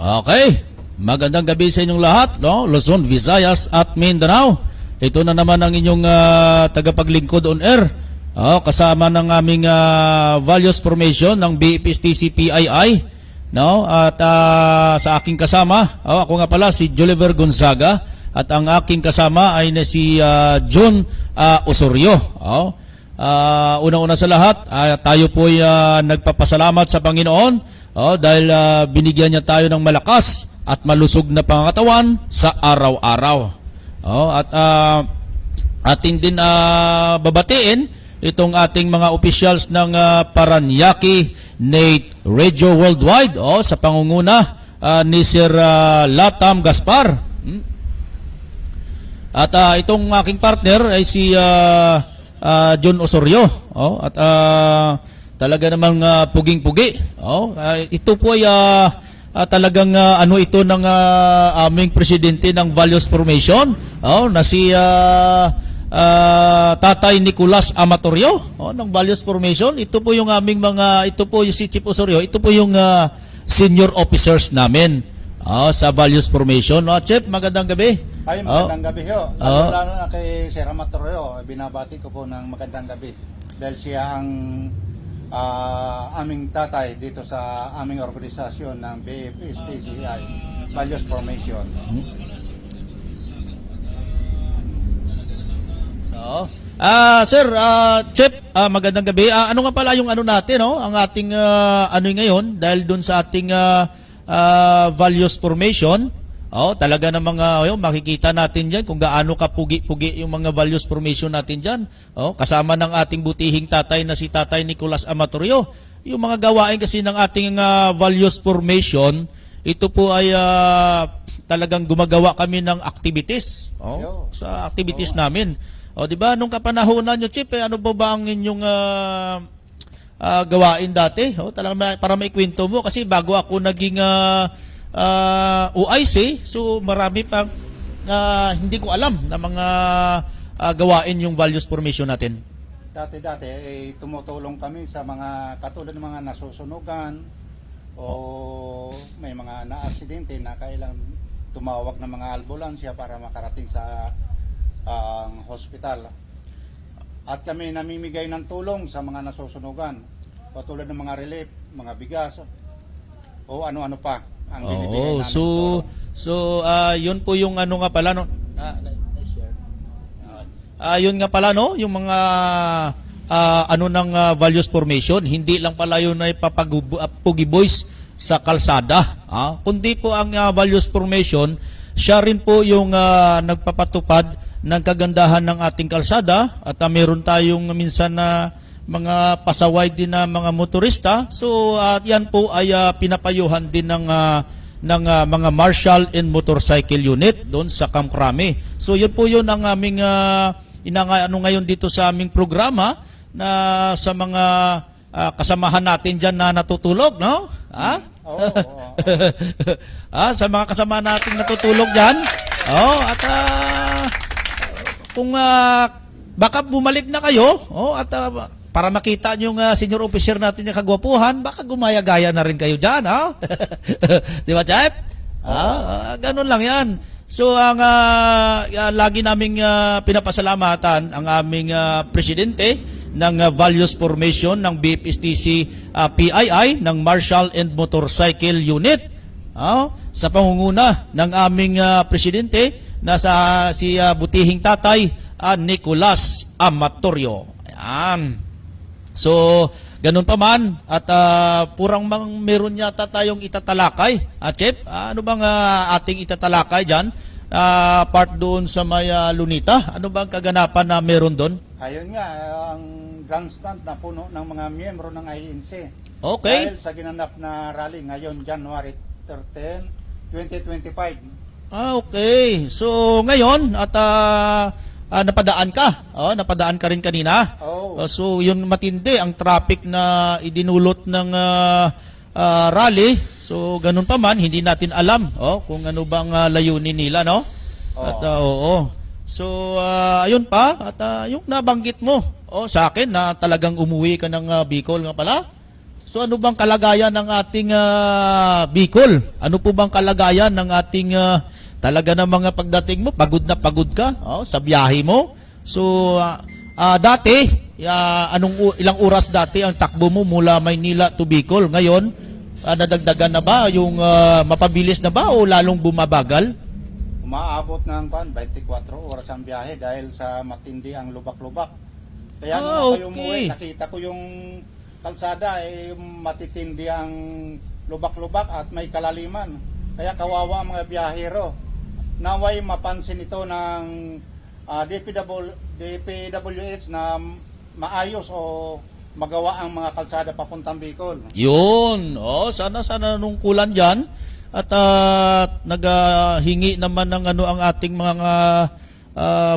Okay, magandang gabi sa inyong lahat, no? Luzon, Visayas at Mindanao. Ito na naman ang inyong tagapaglingkod on air. Kasama ng aming values formation ng BFSTC PII, no? At sa aking kasama, ako nga pala si Joliver Gonzaga at ang aking kasama ay si John Osorio. Una-una sa lahat, tayo po ay nagpapasalamat sa Panginoon dahil binigyan niya tayo ng malakas at malusog na pangangatawan sa araw-araw. At ating din babatiin itong ating mga officials ng Paranaque Nate Radio Worldwide sa pangunguna ni Sir Latam Gaspar. At itong aking partner ay si John Osorio. At talaga namang puging-pugi. Ito po ay talagang ito ng aming presidente ng Values Formation, na si Tatay Nicolas Amatorio ng Values Formation. Ito po yung aming ito po yung si Chief Osorio, ito po yung senior officers namin sa Values Formation. Chief, magandang gabi. Ay, magandang gabi ho. Lalo na kay Sir Amatorio, binabati ko po ng magandang gabi. Dahil siya ang aming tatay dito sa aming organisasyon ng BFSTCI, Values Formation. Sir, Chief, magandang gabi. Ano nga pala yung natin, ang ating ngayon dahil dun sa ating Values Formation. Talaga namang makikita natin dyan kung gaano kapugi-pugi yung mga values formation natin dyan. Kasama ng ating butihing tatay na si Tatay Nicolas Amatorio. Yung mga gawain kasi ng ating values formation, ito po ay talagang gumagawa kami ng activities. Sa activities namin. Di ba, nung kapanahonan nyo, Chief, ano ba ang inyong gawain dati? Talaga, para maikwento mo, kasi bago ako naging OIC, so marami pang hindi ko alam na mga gawain yung values formation natin. Dati tumutulong kami sa mga katulad ng mga nasusunugan o may mga na-aksidente na kailangan tumawag ng mga ambulansya para makarating sa hospital. At kami namimigay ng tulong sa mga nasusunugan, katulad ng mga relief, mga bigas o ano-ano pa. Yun po yung nga pala, no? Yun nga pala, no? Yung mga ng values formation, hindi lang pala yun ay papapugi boys sa kalsada. Kundi po ang values formation, siya rin po yung nagpapatupad ng kagandahan ng ating kalsada at meron tayong minsan na mga pasaway din na mga motorista. So yan po ay pinapayuhan din ng mga martial and motorcycle unit doon sa Camp Crame. So yun po yun ang aming ngayon dito sa aming programa na sa mga kasamahan natin dyan na natutulog, no? Sa mga kasama nating natutulog dyan. At kung baka bumalik na kayo, at para makita nyo senior officer natin na kagwapuhan, baka gumaya-gaya na rin kayo dyan, Di ba, Chef? Ganun lang yan. So, ang lagi naming pinapasalamatan ang aming presidente ng Values Formation ng BFSTC PII, ng Martial and Motorcycle Unit, sa pangunguna ng aming presidente na si butihing tatay Nicolas Amatorio. Ayan. So, ganun pa man, at purang meron yata tayong itatalakay. Chef, ano bang ating itatalakay dyan? Part doon sa may Lunita. Ano bang kaganapan na meron doon? Ayun nga, ang grandstand na puno ng mga miyembro ng INC. Okay. Dahil sa ginanap na rally ngayon, January 13, 2025. Okay. So, ngayon, at napadaan ka rin kanina. So yun matindi ang traffic na idinulot ng rally. So ganun pa man, hindi natin alam kung ano bang layunin nila, no? At so ayun pa, at yung nabanggit mo sa akin na talagang umuwi ka ng Bicol nga pala. So ano bang kalagayan ng ating Bicol? Ano po bang kalagayan ng ating talaga na mga pagdating mo? Pagod na pagod ka sa biyahe mo. So dati, ilang oras dati ang takbo mo mula Maynila to Bicol? Ngayon, nadagdagan na ba? Yung mapabilis na ba o lalong bumabagal? Umaabot ng 24 oras ang biyahe dahil sa matindi ang lubak-lubak. Kaya nung ako umuwi, nakita ko yung kalsada matitindi ang lubak-lubak at may kalaliman. Kaya kawawa ang mga biyahero. Naway mapansin ito ng DPWH na maayos o magawa ang mga kalsada papuntang Bicol. Yun. Sana nungkulan diyan at naghingi naman ng ang ating mga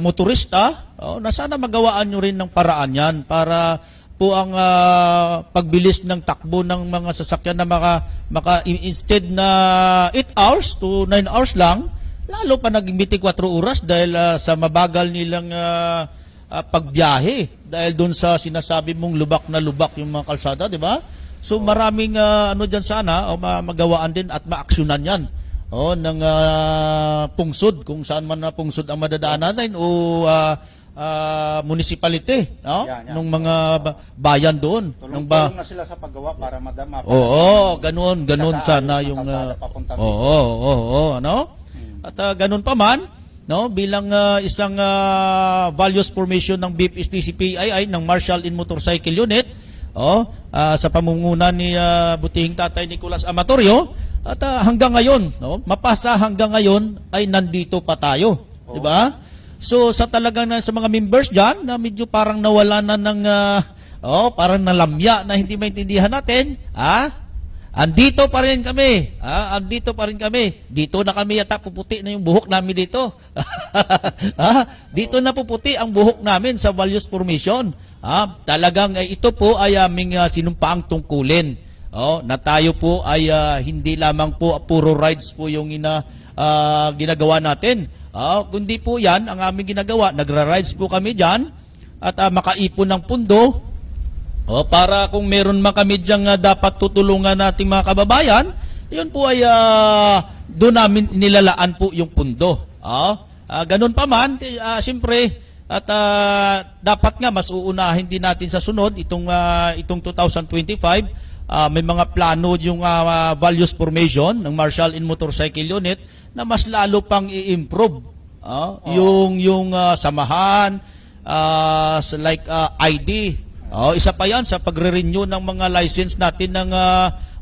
motorista na sana magawaan nyo rin ng paraan yan para po ang pagbilis ng takbo ng mga sasakyan na instead na 8 hours to 9 hours lang, lalo pa naging 24 oras dahil sa mabagal nilang pagbiyahe dahil doon sa sinasabi mong lubak na lubak yung mga kalsada, di ba? So maraming dyan sana magawaan din at maaksyonan yan ng pungsod kung saan man na pungsod ang madadaanan natin o municipality ng mga bayan doon. Tulong-tulong na sila sa paggawa para madama. Ganun sana yung ano? At ganun pa man, bilang isang values formation ng BFSTCPII ng Marshall in Motorcycle Unit, sa pamumuno ni butihing Tatay Nicolas Amatorio, at hanggang ngayon, mapasa hanggang ngayon ay nandito pa tayo, di ba? So sa talagang sa mga members diyan na medyo parang nawala na ng parang nalamya na hindi maintindihan natin, andito pa rin kami. Andito pa rin kami. Dito na kami yata puputi na yung buhok namin dito. Dito na puputi ang buhok namin sa values formation. Talagang ito po ay aming sinumpaang tungkulin. Na tayo po ay hindi lamang po puro rides po yung ginagawa natin. Kundi po yan ang aming ginagawa. Nagra-rides po kami dyan at makaipon ng pundo para kung meron man kami diyang dapat tutulungan nating mga kababayan, yun po ay doon namin nilalaan po yung pundo. Ganun pa man, siyempre, at dapat nga mas uunahin din natin sa sunod, itong 2025, may mga plano yung values formation ng Marshall in Motorcycle Unit na mas lalo pang i-improve yung samahan like ID. Isa pa yan sa pagre-renew ng mga license natin ng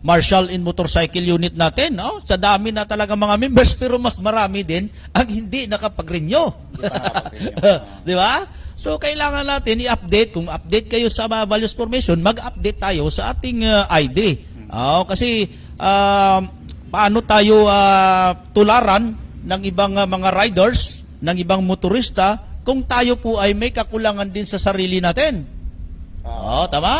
Marshall in Motorcycle Unit natin. Sa dami na talaga mga members pero mas marami din ang hindi nakapag-renew. Di ba? So kailangan natin i-update. Kung update kayo sa values formation, mag-update tayo sa ating ID. Kasi paano tayo tularan ng ibang mga riders, ng ibang motorista kung tayo po ay may kakulangan din sa sarili natin. Tama? Tama.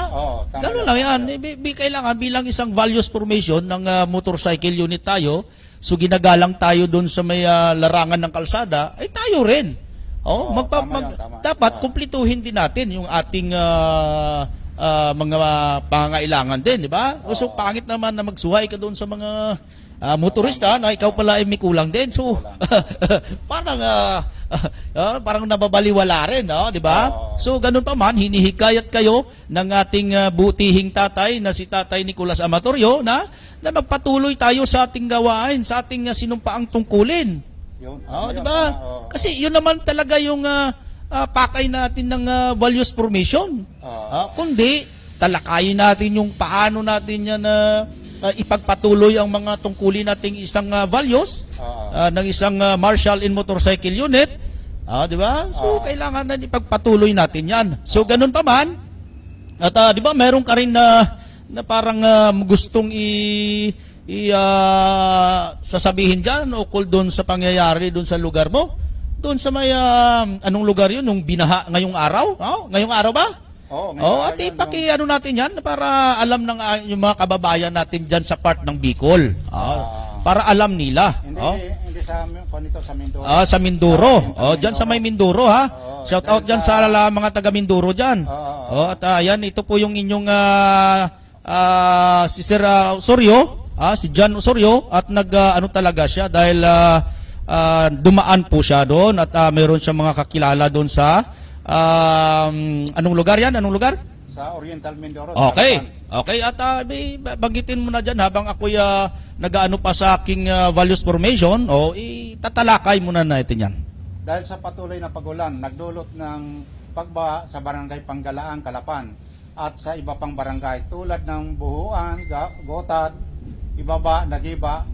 Ganun lang yan. Kailangan bilang isang values formation ng motorcycle unit tayo, so ginagalang tayo doon sa may larangan ng kalsada, ay tayo rin. Tama. Dapat kumplituhin din natin yung ating mga pangangailangan din, di ba? So pangit naman na magsuway ka doon sa mga motorista na ikaw pala ay may kulang din. So parang nababaliwala rin, di ba? So ganun pa man, hinihikayat kayo ng ating butihing tatay na si Tatay Nicolas Amatorio na magpatuloy tayo sa ating gawain, sa ating sinumpaang tungkulin. Di ba? Kasi yun naman talaga yung pakay natin ng values formation. Kundi talakayin natin yung paano natin yan ipagpatuloy ang mga tungkulin nating isang values ng isang Marshall in Motorcycle Unit. Di ba? So kailangan na ipagpatuloy natin yan. So ganun pa man, at di ba meron ka rin na parang gustong sasabihin dyan ukol doon sa pangyayari doon sa lugar mo? Doon sa may anong lugar yun? Yung binaha ngayong araw? Ngayong araw ba? At ipaki-ano natin yan para alam ng yung mga kababayan natin dyan sa part ng Bicol. Para alam nila. Hindi sa Mindoro. Sa Mindoro. Dyan sa may Mindoro, ha? Shout out dyan sa mga taga Mindoro dyan. At yan, ito po yung inyong si Sir Osorio, si John Osorio, at ano talaga siya dahil dumaan po siya doon at mayroon siya mga kakilala doon sa anong lugar yan? Anong lugar? Sa Oriental Mindoro. Okay. Tarapan. Okay, at banggitin mo na dyan habang ako'y nag-ano pa sa aking values formation, itatalakay muna natin yan. Dahil sa patuloy na pagulan, nagdulot ng pagbaha sa barangay Panggalaan, Calapan at sa iba pang barangay tulad ng Buhuan, Gotad, Ibaba, Nagiba,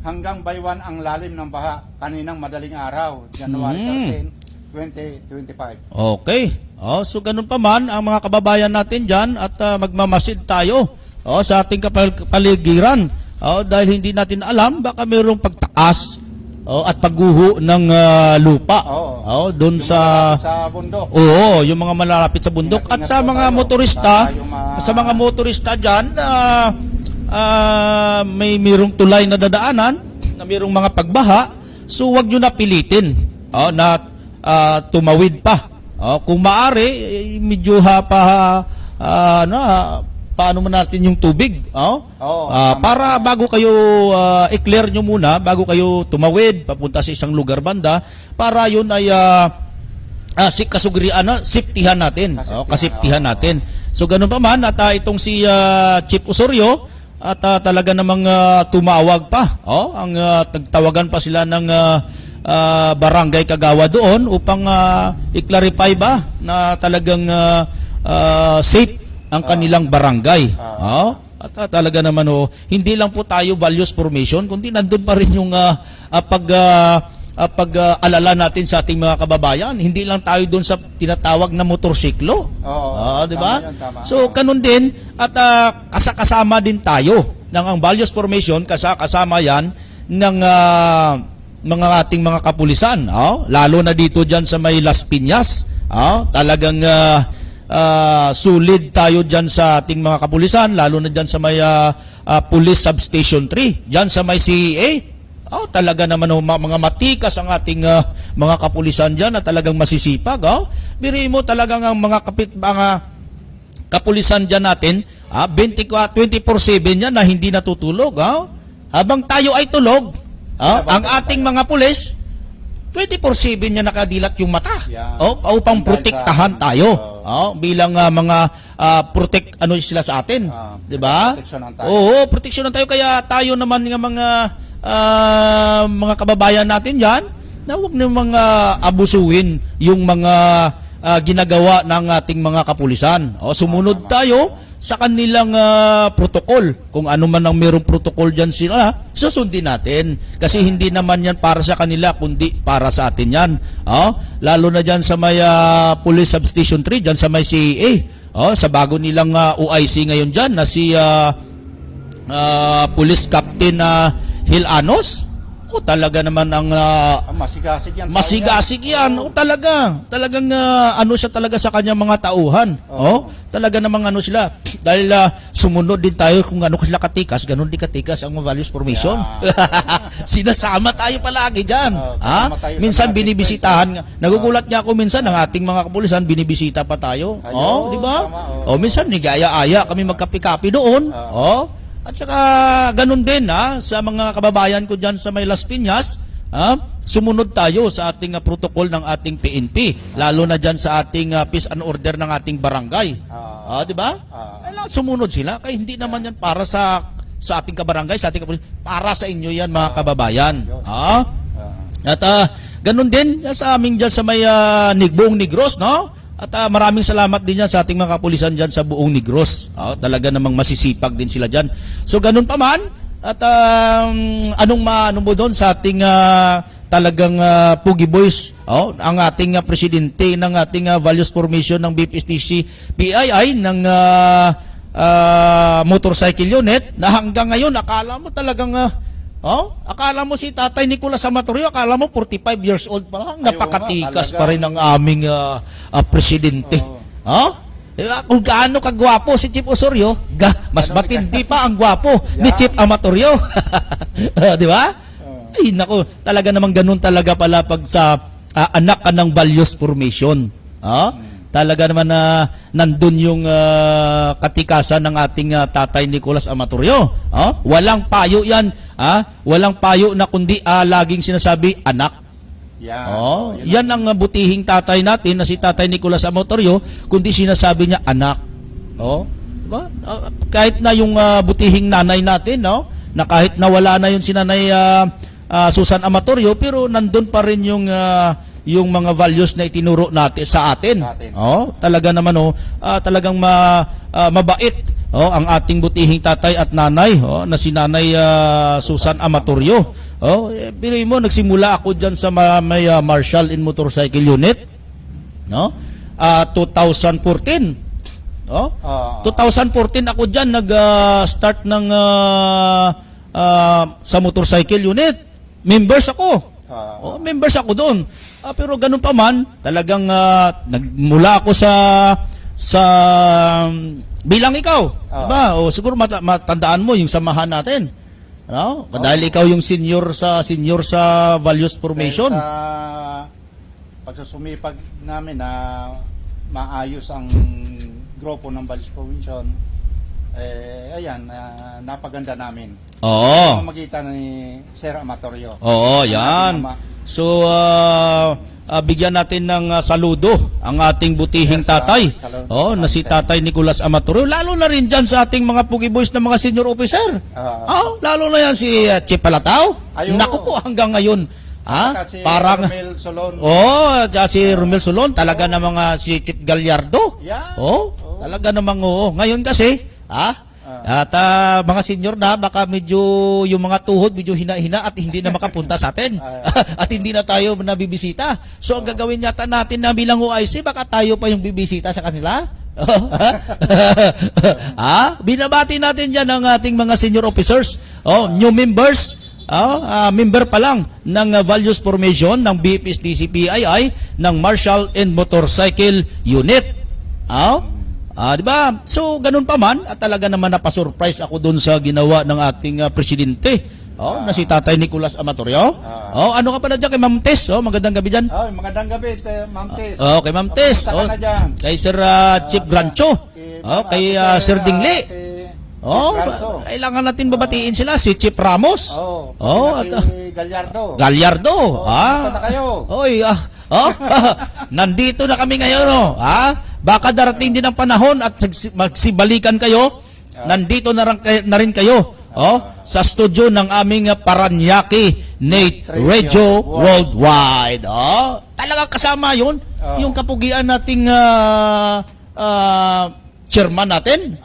hanggang Baywan ang lalim ng baha kaninang madaling araw, January 13, 2025. Okay. So ganun pa man ang mga kababayan natin dyan at magmamasid tayo sa ating kapaligiran. Dahil hindi natin alam, baka mayroong pagtaas at pagguho ng lupa. Doon Yung sa malapit sa bundok. Oo, yung mga malalapit sa bundok at sa mga tayo. motorista, sa mga motorista diyan mayroong tulay na dadaanan, na mayroong mga pagbaha, so wag niyo na pilitin na tumawid pa. Kung maaari, medyo paano mo natin yung tubig? Para bago kayo i-clear nyo muna, bago kayo tumawid, papunta sa isang lugar banda, para yun ay safetyhan natin. Kasiptihan natin. So ganun pa man, at itong si Chief Osorio, at talaga namang tumawag pa. Ang tagtawagan pa sila ng barangay Kagawa doon upang i-clarify ba na talagang safe ang kanilang barangay. At talaga naman hindi lang po tayo values formation, kundi nandun pa rin yung pag-alala natin sa ating mga kababayan. Hindi lang tayo doon sa tinatawag na motorsiklo. Di ba? Tama. So kanun din at kasama din tayo ng ang values formation, kasama yan ng mga ating mga kapulisan, lalo na dito dyan sa may Las Piñas. Talagang solid tayo dyan sa ating mga kapulisan, lalo na dyan sa may Police Substation 3, dyan sa may CEA. Talaga naman mga matikas ang ating mga kapulisan dyan na talagang masisipag. Biri mo talagang ang mga kapulisan dyan natin, 24/7 yan na hindi natutulog. Habang tayo ay tulog, ang ating mga pulis, 24/7 niya nakadilat yung mata. Upang protektahan tayo. Bilang mga sila sa atin. Di ba? Proteksyonan tayo. Proteksyonan tayo. Kaya tayo naman ng mga kababayan natin yan, na huwag na mga abusuhin yung mga ginagawa ng ating mga kapulisan. Sumunod tayo sa kanilang protokol. Kung ano man ang mayroong protokol dyan sila, susundin natin. Kasi hindi naman yan para sa kanila, kundi para sa atin yan. Lalo na dyan sa may Police Substation 3, dyan sa may CEA. Sa bago nilang OIC ngayon dyan, na si Police Captain Hilanos. Talaga naman ang masigasig yan. masigasig yan. Talagang siya talaga sa kanyang mga tauhan. Talaga namang sila. Dahil sumunod din tayo kung sila katikas, ganun din katikas ang values formation. Sinasama tayo palagi dyan. Minsan binibisitahan. Nagugulat niya ako minsan ng ating mga kapulisan, binibisita pa tayo. Di ba? Minsan nigaya-aya kami magkapi-kapi doon. At saka ganun din sa mga kababayan ko dyan sa may Las Piñas, sumunod tayo sa ating protocol ng ating PNP, lalo na dyan sa ating peace and order ng ating barangay. Di ba? Kailangan sumunod sila, kaya hindi naman yan para sa ating kabarangay, sa ating para sa inyo yan mga kababayan. At ganun din sa amin dyan sa may Buong Negros, no? At maraming salamat din yan sa ating mga kapulisan dyan sa Buong Negros. Talaga namang masisipag din sila dyan. So ganun pa man, at anong maano mo doon sa ating talagang Pugi Boys, ang ating presidente ng ating values formation ng BPSTC PII ng motorcycle unit, na hanggang ngayon akala mo talagang akala mo si Tatay Nicolas Amatorio, akala mo 45 years old pa lang, napakatikas pa rin ang aming presidente. Kung gaano kagwapo si Chief Osorio, mas matindi pa ang gwapo ni Chief Amatorio. Di ba? Ay nako, talaga namang ganun talaga pala pag sa anak ka ng values formation. talaga naman na nandun yung katikasan ng ating Tatay Nicolas Amatorio. Walang payo yan. Walang payo na kundi laging sinasabi, anak. Yan. Yan ang butihing tatay natin na si Tatay Nicolas Amatorio, kundi sinasabi niya, anak. Diba? Kahit na yung butihing nanay natin, na kahit nawala na yung sinanay Susan Amatorio, pero nandun pa rin yung mga values na itinuro natin sa atin. Talaga naman talagang mabait ang ating butihing tatay at nanay na si Nanay Susan Amatorio. Bilay mo, nagsimula ako diyan sa may Marshall in Motorcycle Unit, 2014. 2014 ako diyan nag-start ng sa motorcycle unit. Members ako. Members ako doon. Pero ganun pa man, talagang nagmula ako sa bilang ikaw. Diba? Siguro matandaan mo yung samahan natin. Dahil ikaw yung senior sa values formation. Sa pagsusumipag namin na maayos ang grupo ng values formation, napaganda namin. Ang magitan ni Sir Amatorio. Yan. So, bigyan natin ng saludo ang ating butihing tatay. Na si Tatay Nicolas Amatorio. Lalo na rin dyan sa ating mga Pugi Boys na mga senior officer. Lalo na yan si Chip Palatao. Naku po, hanggang ngayon. Si Parang Romel Solon. Si Romel Solon, talaga na mga si Chip Gallardo. Talaga namang Ngayon kasi, at mga senior na, baka medyo yung mga tuhod medyo hina-hina at hindi na makapunta sa atin. At hindi na tayo nabibisita. So ang gagawin yata natin na bilang OIC, baka tayo pa yung bibisita sa kanila. Binabati natin dyan ang ating mga senior officers, new members, member pa lang ng values formation ng BFSDC-PII ng Marshall and Motorcycle Unit. Di ba? So, ganun pa man, at talaga naman napasurprise ako doon sa ginawa ng ating presidente, na si Tatay Nicolas Amatorio. Ano ka pala dyan kay Ma'am Tess? Magandang gabi dyan. Magandang gabi, Ma'am Tess. Kay Ma'am Tess. Kay Sir Chip Grancho. Kay Sir Dingli. Kailangan natin babatiin sila. Si Chip Ramos. Gallardo. Punta kayo. Nandito na kami ngayon. Baka darating din ang panahon at magsibalikan kayo. Nandito na rin kayo sa studio ng aming Paranaque Nate Radio Worldwide. Talagang kasama yun. Yung kapugian nating chairman natin.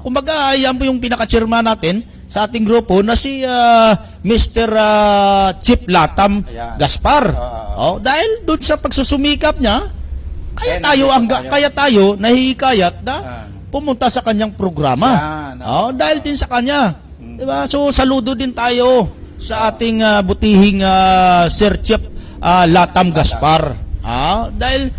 Kumbaga, yan po yung pinaka-chairman natin sa ating grupo na si Mr. Chip Latam Gaspar. Dahil doon sa pagsusumikap niya, kaya tayo nahihikayat na pumunta sa kanyang programa. Dahil din sa kanya. Diba? So, saludo din tayo sa ating butihing Sir Chip Latam Gaspar. Dahil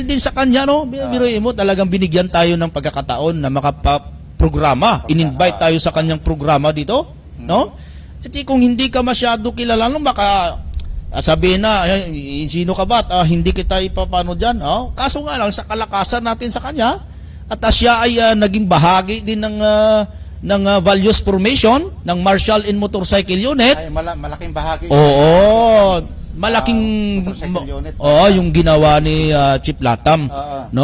din sa kanya, biruin mo, talagang binigyan tayo ng pagkakataon na makapaprograma. In-invite tayo sa kanyang programa dito. At kung hindi ka masyado kilala, baka sabihin na, sino ka ba? Hindi kita ipapano dyan. Kaso nga lang, sa kalakasan natin sa kanya, at siya ay naging bahagi din ng values formation ng Marshall in Motorcycle Unit. Malaking bahagi. Malaking yung ginawa ni Chip Latam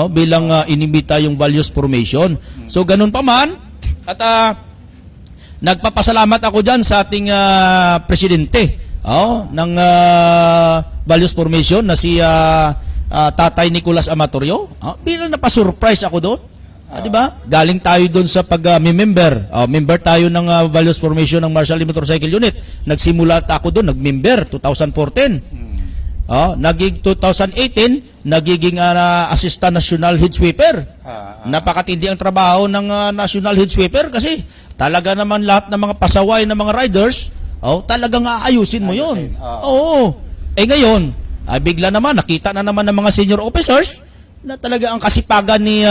bilang inimbita yung values formation. So ganun pa man at nagpapasalamat ako diyan sa ating presidente ng values formation na si Tatay Nicolas Amatorio. Bilang napasurprise ako doon. Di ba? Galing tayo doon sa pag-member. Member tayo ng values formation ng Marshall Motorcycle Unit. Nagsimula ako doon, nag-member 2014. Naging 2018, nagiging Assistant National Head Sweeper. Napakatindi ang trabaho ng National Head Sweeper kasi talaga naman lahat ng mga pasaway ng mga riders, talagang aayusin mo yun. Ngayon, bigla naman, nakita na naman ng mga senior officers na talaga ang kasipagan ni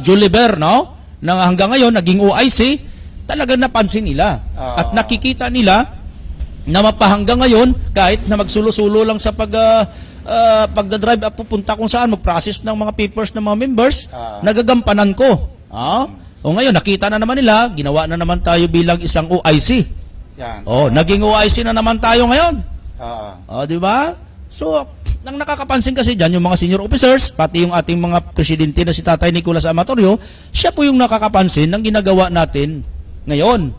Juliber, na hanggang ngayon naging OIC, talagang napansin nila. At nakikita nila na mapahanggang ngayon, kahit na magsulo-sulo lang sa pagdadrive up pupunta kung saan, mag-process ng mga papers ng mga members, Ah. nagagampanan ko. O ngayon, nakita na naman nila, ginawa na naman tayo bilang isang OIC. Yan. Naging OIC na naman tayo ngayon. Di ba? So, nang nakakapansin kasi dyan, yung mga senior officers, pati yung ating mga presidente na si Tatay Nicolas Amatorio, siya po yung nakakapansin ng ginagawa natin ngayon.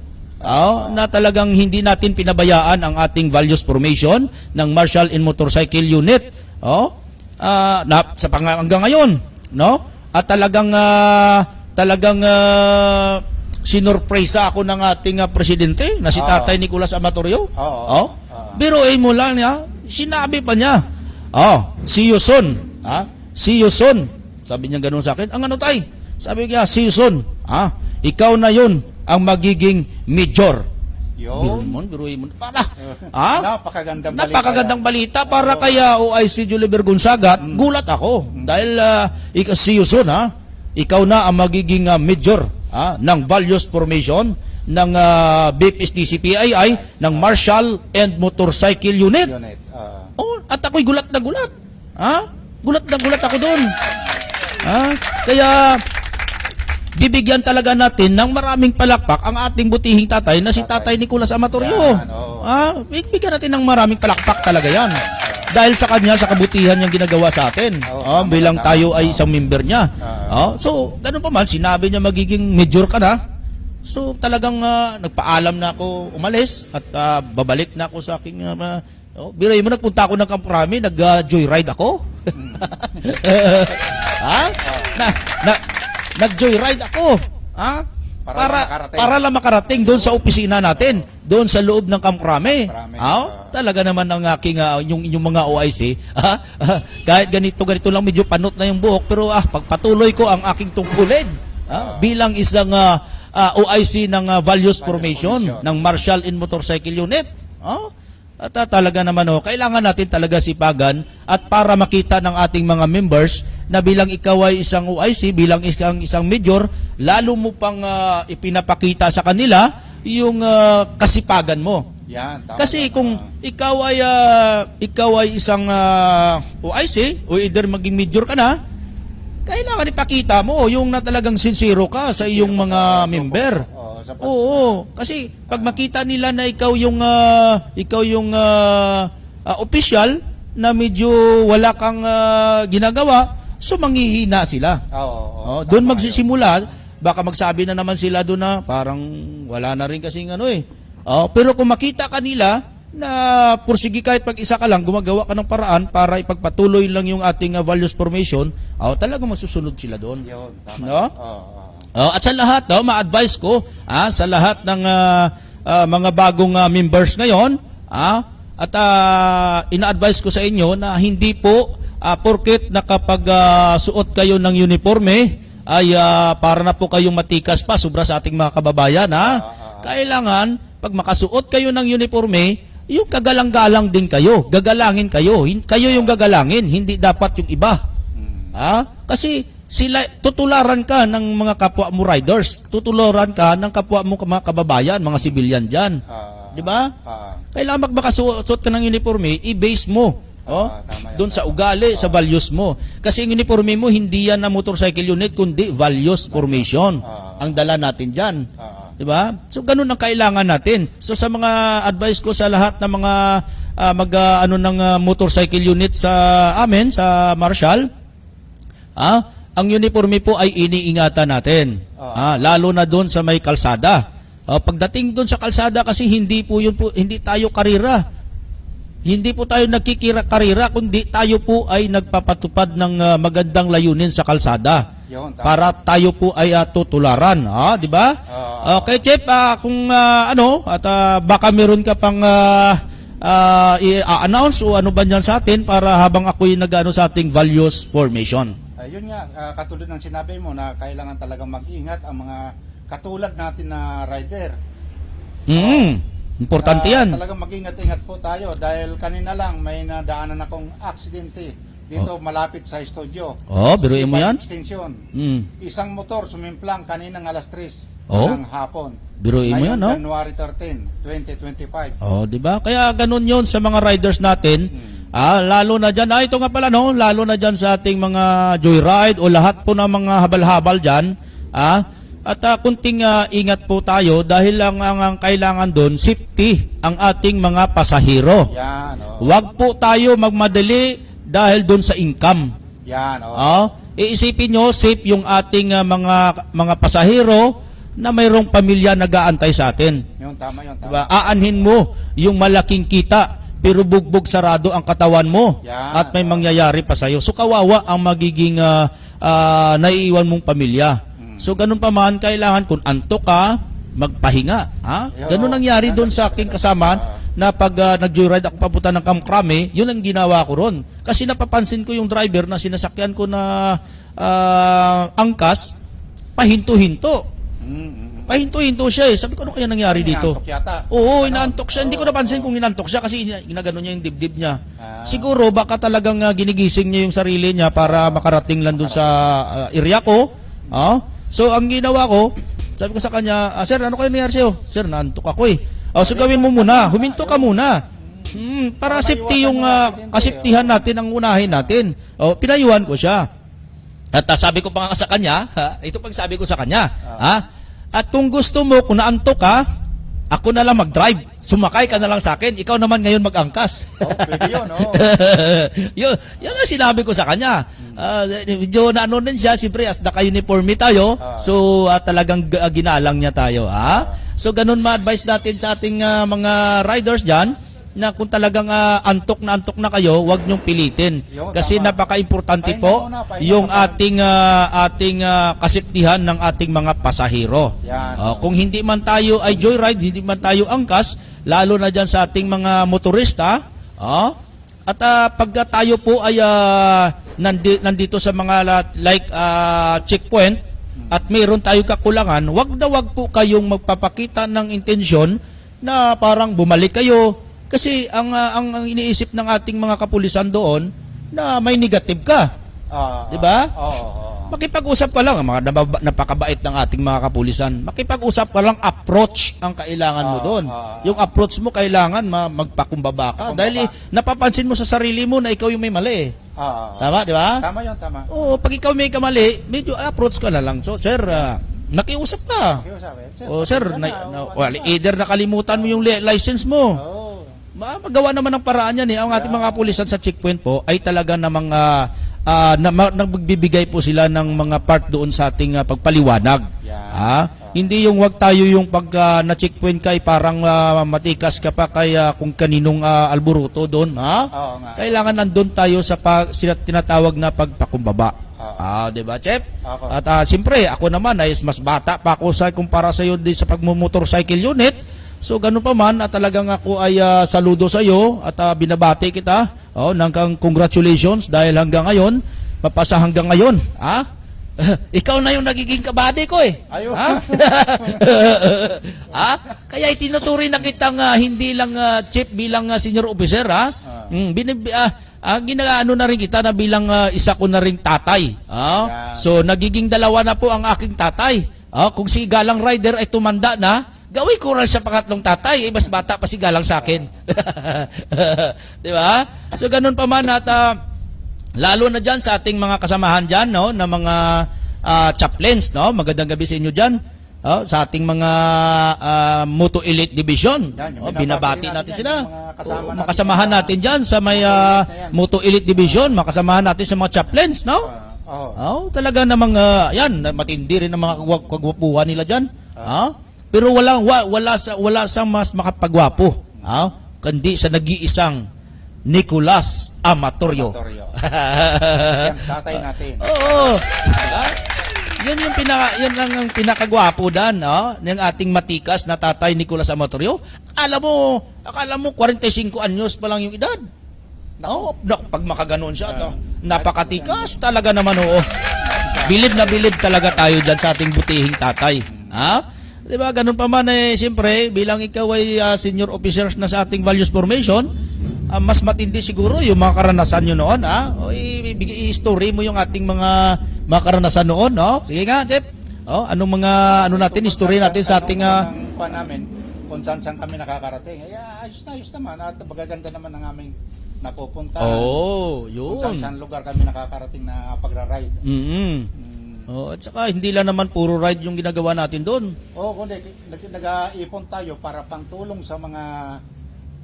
Na talagang hindi natin pinabayaan ang ating values formation ng Martial and Motorcycle Unit. Hanggang ngayon, no? At talagang sinurpresa ako ng ating presidente na si Tatay Nicolas Amatorio. Biruin mo lang niya, sinabi pa niya, see you soon. See you soon. Sabi niya ganoon sa akin. Ang ano tay? Sabi niya, see you soon. Ikaw na yun ang magiging major. Biruin mo. Para. Napakagandang balita para kaya OIC Juliver Gonzaga. Gulat ako. Dahil see you soon. Ikaw na ang magiging major ng values formation ng BFSDCPII ng Martial and Motorcycle Unit. At ako'y gulat na gulat. Gulat na gulat ako doon. Kaya bibigyan talaga natin ng maraming palakpak ang ating butihing tatay na si Tatay Nicolas Amatorio. Bigyan natin ng maraming palakpak talaga yan. Dahil sa kanya, sa kabutihan niyang ginagawa sa atin. Bilang tayo ay isang member niya. So, ganun pa man, sinabi niya magiging major ka na. So, talagang nagpaalam na ako umalis at babalik na ako sa aking... biray mo, nagpunta ako ng Kamprami, nag-joyride ako. Nag-joyride ako. Para lang makarating doon sa opisina natin, doon sa loob ng Kamprami. Talaga naman ang aking yung mga OIC, kahit ganito lang medyo panot na yung buhok, pero pagpatuloy ko ang aking tungkulin bilang isang OIC ng Values Formation ng Martial and Motorcycle Unit. At talaga naman kailangan natin talaga sipagan at para makita ng ating mga members na bilang ikaw ay isang OIC, bilang isang major, lalo mo pang ipinapakita sa kanila yung kasipagan mo. Kasi kung ikaw ay isang OIC o either maging major ka na, kailangan ipakita mo yung na talagang sincero ka sa iyong mga member. Kasi pag makita nila na ikaw yung official na medyo wala kang ginagawa, so manghihina sila. Doon magsisimula, baka magsabi na naman sila doon na parang wala na rin kasing pero kung makita kanila na pursige kahit pag isa ka lang, gumagawa ka ng paraan para ipagpatuloy lang yung ating values formation, talagang masusunod sila doon. At sa lahat, ma-advise ko sa lahat ng mga bagong members ngayon, at ina-advise ko sa inyo na hindi po porket nakapag-suot kayo ng uniforme ay para na po kayong matikas pa sobra sa ating mga kababayan. Kailangan, pag makasuot kayo ng uniforme, yung kagalang-galang din kayo, gagalangin kayo. Kayo yung gagalangin, hindi dapat yung iba. Kasi sila, tutularan ka ng mga kapwa mo riders, tutularan ka ng kapwa mo mga kababayan, mga civilian dyan. Di ba? Kailangan makasuot ka ng uniforme, i-base mo doon sa ugali, sa values mo. Kasi yung uniforme mo, hindi yan na motorcycle unit, kundi values formation. Ang dala natin dyan. Di ba? So, ganun ang kailangan natin. So, sa mga advice ko sa lahat ng mga ng motorcycle unit sa amin, sa Martial, ang uniforme po ay iniingatan natin. Lalo na doon sa may kalsada. Pagdating doon sa kalsada kasi hindi tayo karira. Hindi po tayo nagkikira-karira kundi tayo po ay nagpapatupad ng magandang layunin sa kalsada. Para tayo po ay tutularan, di ba? Okay, Chef, kung baka meron ka pang i-announce o ano ba niyan sa atin para habang ako'y nag-ano sa ating values formation. Yun nga, katulad ng sinabi mo na kailangan talagang mag-ingat ang mga katulad natin na rider. Importante yan. Talagang mag-ingat-ingat po tayo dahil kanina lang may nadaanan akong aksidente dito malapit sa studio. Biruin mo yan? Extension. Isang motor sumimplang kaninang alas 3 ng hapon. Biruin mo yan, January 13, 2025. Di ba? Kaya ganun yun sa mga riders natin. Lalo na dyan, ito nga pala, no? Lalo na dyan sa ating mga joyride o lahat po ng mga habal-habal dyan. At kunting ingat po tayo dahil ang kailangan doon, safety ang ating mga pasahero. Yan, oh. Huwag po tayo magmadali dahil doon sa income. Yan, oh. Iisipin nyo, safe yung ating mga pasahero na mayroong pamilya nag-aantay sa atin. Yung tama, yung tama. Diba? Aanhin mo yung malaking kita pero bugbog sarado ang katawan mo Yan, at may mangyayari pa sa'yo. So kawawa ang magiging naiiwan mong pamilya. So ganun pa man, kailangan kung antok ka, magpahinga. Ganun nangyari doon sa aking kasama na pag nag-joyride ako papunta ng Camp Crame, yun ang ginawa ko ron. Kasi napapansin ko yung driver na sinasakyan ko na angkas, pahinto-hinto. Pahinto-hinto siya eh. Sabi ko, ano kaya nangyari dito? Inaantok yata. Oo, inaantok siya. Hindi ko napansin kung inantok siya kasi ginagano niya yung dibdib niya. Siguro baka talagang ginigising niya yung sarili niya para makarating lang doon sa area ko. So ang ginawa ko, sabi ko sa kanya, sir, ano kaya nangyari sa'yo? Sir, naantok ako eh. So gawin mo muna, huminto ka muna. Para safety yung kasiptihan natin ang unahin natin. Pinayuhan ko siya. At sabi ko pa nga sa kanya, ito pang sabi ko sa kanya, at kung gusto mo, kung naantok ka, ako na lang mag-drive. Sumakay ka na lang sa akin. Ikaw naman ngayon mag-angkas. Pwede yun, oh. Yun ang sinabi ko sa kanya. Medyo na ano din siya, siyempre as naka-uniforme tayo, so talagang ginalang niya tayo. So ganun ma-advise natin sa ating mga riders dyan, na kung talagang antok na kayo, huwag niyong pilitin. Kasi napaka-importante po yung ating kasiptihan ng ating mga pasahero. Kung hindi man tayo ay joyride, hindi man tayo angkas, lalo na dyan sa ating mga motorista, at pag tayo po ay nandito sa mga checkpoint at mayroon tayo kakulangan, wag po kayong magpapakita ng intensyon na parang bumalik kayo. Kasi ang iniisip ng ating mga kapulisan doon na may negative ka. 'Di ba? Makipag-usap ka lang, mga napakabait ng ating mga kapulisan. Makipag-usap ka lang, approach ang kailangan mo doon. Yung approach mo kailangan magpakumbaba ka dahil napapansin mo sa sarili mo na ikaw yung may mali. Tama, 'di ba? Tama 'yon, tama. Oo, pag ikaw may kamali, medyo approach ka na lang. So, sir, nakiusap ka. Sir, either nakalimutan mo yung license mo. Magawa naman ng paraan yan eh. Ang ating mga pulisan sa checkpoint po ay talaga namang nagbibigay po sila ng mga part doon sa ating pagpaliwanag. Hindi yung wag tayo yung pag na-checkpoint ka ay parang matikas ka pa kaya kung kaninong alburuto doon. Kailangan nandun tayo sa tinatawag na pagpakumbaba. Diba, Chef? At siyempre, ako naman ay mas bata pa ako kumpara sa iyo sa pagmumotorcycle unit. So ganun pa man at talagang ako ay saludo sa iyo at binabati kita ng congratulations dahil hanggang ngayon, mapasa hanggang ngayon. Ikaw na yung nagiging kabady ko eh. Kaya itinuturing na kitang hindi lang chief bilang senior officer ginaano na rin kita na bilang isa ko na ring tatay. So nagiging dalawa na po ang aking tatay. Kung si Galang Rider ay tumanda na, gawin ko rin siya pangatlong tatay, mas bata pa si Galang sa akin. Di ba? So ganun pa man at lalo na dyan sa ating mga kasamahan dyan, no, na mga chaplains, no? Magandang gabi sa inyo dyan. Sa ating mga Moto Elite Division. Binabati natin sila. Makasamahan natin dyan sa may Moto Elite Division, makasamahan natin sa mga chaplains, no? Talaga namang yan, matindi rin ang mga kagwapuhan nila dyan. Pero wala sa mas makapagwapo. Kundi sa nag-iisang Nicolas Amatorio. Tatay natin. Oo. Yan ang pinakagwapo dan, ng ating matikas na tatay Nicolas Amatorio. Akala mo 45 anyos pa lang yung edad. Pag makaganoon siya, napakatikas talaga naman, oo. Bilib na bilib talaga tayo dyan sa ating butihing tatay. Diba, ganun pa man siyempre, bilang ikaw ay senior officers na sa ating values formation, mas matindi siguro yung mga karanasan nyo noon, i-story mo yung ating mga karanasan noon, no? Sige nga, Jeff. Anong mga, natin, history natin sa ating, namin, kung saan kami nakakarating. Ayos naman, at magaganda naman ang aming napupunta. Oo, Kung yun. saan lugar kami nakakarating na pagra-ride. Mm. Oh, at saka hindi lang naman puro ride yung ginagawa natin doon. Oo, kundi nag-aipon tayo para pangtulong sa mga